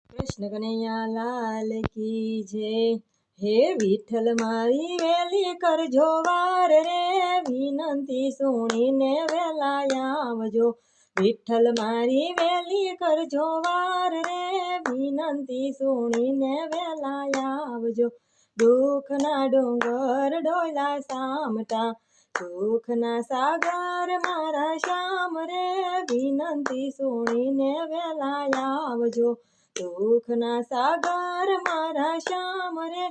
कृष्ण कन्हैया लाल की जय। हे विठ्ठल मारी वेली करजो वार रे, विनंती सुणीने वेला आवजो। विठ्ठल मारी वेली करजो वार रे, विनंती सुणीने वेला आवजो। दुखना डोंगर डोला सामटा, सुखना सागर मारा श्याम रे, विनंती सुणीने वेला आवजो। सुखना सागर मारा श्याम रे,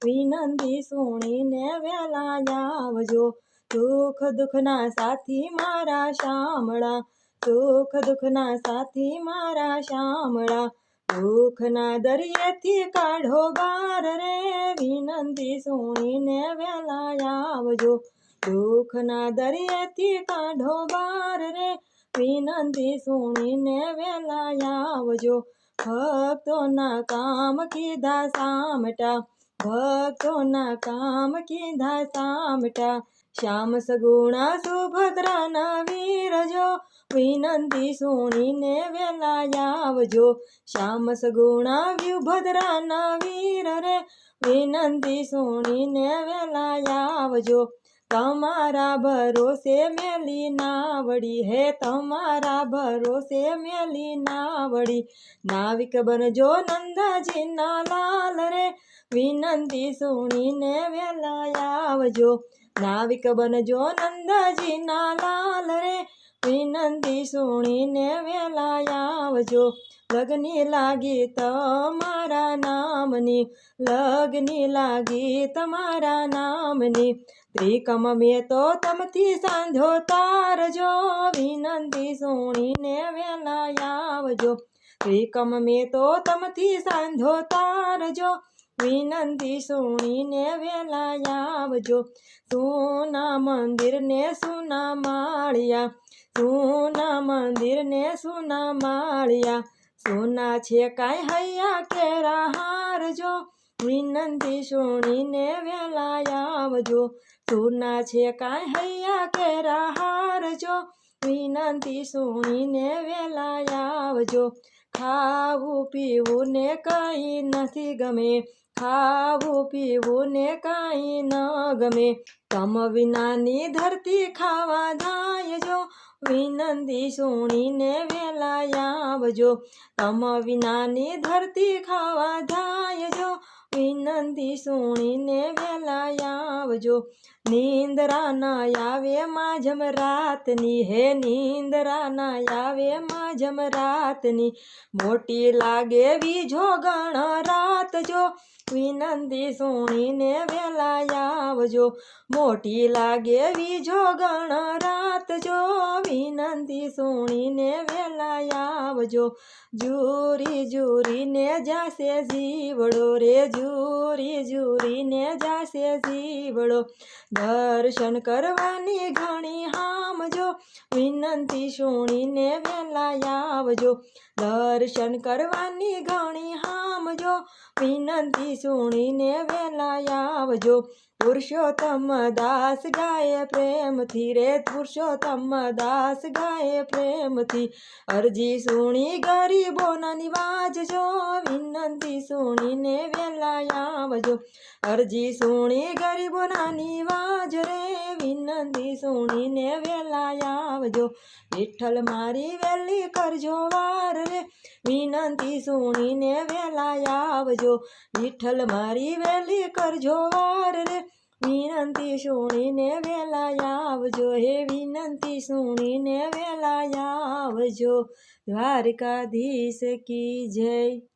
विनंती सुणीने वेला आवजो। सुख दुखना साथी मारा शामळा, सुख दुखना साथी मारा शामळा। दुखना दरियेथी काढो बार रे, विनंती सुणीने वेला आवजो। दुखना दरियेथी काढो बार रे, विनंती सुणीने वेला आवजो। भक्तोना काम कीधा सामटा, भक्तोना काम कीधा सामटा। श्याम सगुणा सुभद्राना वीरजो, विनंती सुणीने वेला आवजो। श्याम सगुणा सुभद्राना वीर रे, विनंती सुणीने वेला आवजो। तमारा भरोसे मेली नावड़ी है, तमारा भरोसे मेली नावड़ी। नाविक बनजो नंदाजी ना लाल रे, विनंती सुणीने वेला आवजो। नाविक बनजो नंदाजी ना लाल रे, विनंती सुणीने वेला आवजो। लगनी लागी तमारा नामनी, लगनी लागी तमारा नामनी। त्रिकम में तो तमथी सांधो तारजो, विनंती सुणीने वेला आवजो। त्रिकम में तो तमथी सांधो तारजो, विनंती सुणीने वेला आवजो। सुना मंदिर ने सुना माळिया, सुना मंदिर ने सुना माळिया। सुना छे काई हैया केरा हारजो, विनंती सुणीने वेला आवजो। सुना छे काई हैया केरा हारजो, विनंती सुणीने वेला आवजो। खावू पीवू ने काई नथी गमे, खावू पीवू ने काई न गमे। तम विनानी धरती खावा धायजो, विनंती सुणीने वेला आवजो। तम विनानी धरती खावा धायजो, विनंती सुणीने वेला आवजो। निंद्रा न आवे माझम रातनी, हे निंद्रा न आवे माझम रातनी। मोटी लागे वीजो गण रात जो, विनंती सुणीने वेला आवजो। मोटी लागे वीजो गण रात जो, विनंती सुणीने वेला आवजो। जूरी जूरी ने जासे जीवड़ो रे, जूरी जूरी ने जासे जीवड़ो। दर्शन करवानी घणी हामजो, विनंती सुणीने वेला आवजो। दर्शन करवानी घणी हामजो, विनंती सुणीने वेला आवजो। पुरुषोत्तम दास गाये प्रेम थी रे, पुरुषोत्तम दास गाये प्रेम थी। अरजी सुणी गरीबोना निवाजजो, विनंती सुणीने वेला आवजो। अरजी सुणी गरीबोना निवाज रे, विनंती सुणीने वेला आवजो। विठ्ठल मारी वेली करजो वार रे, विनंती सुणीने वेला आवजो। विठ्ठल मारी वेली करजो वार रे, विनंती सुणीने वेला आवजो। हे विनंती सुणीने वेला आवजो। द्वारकाधीश की जय।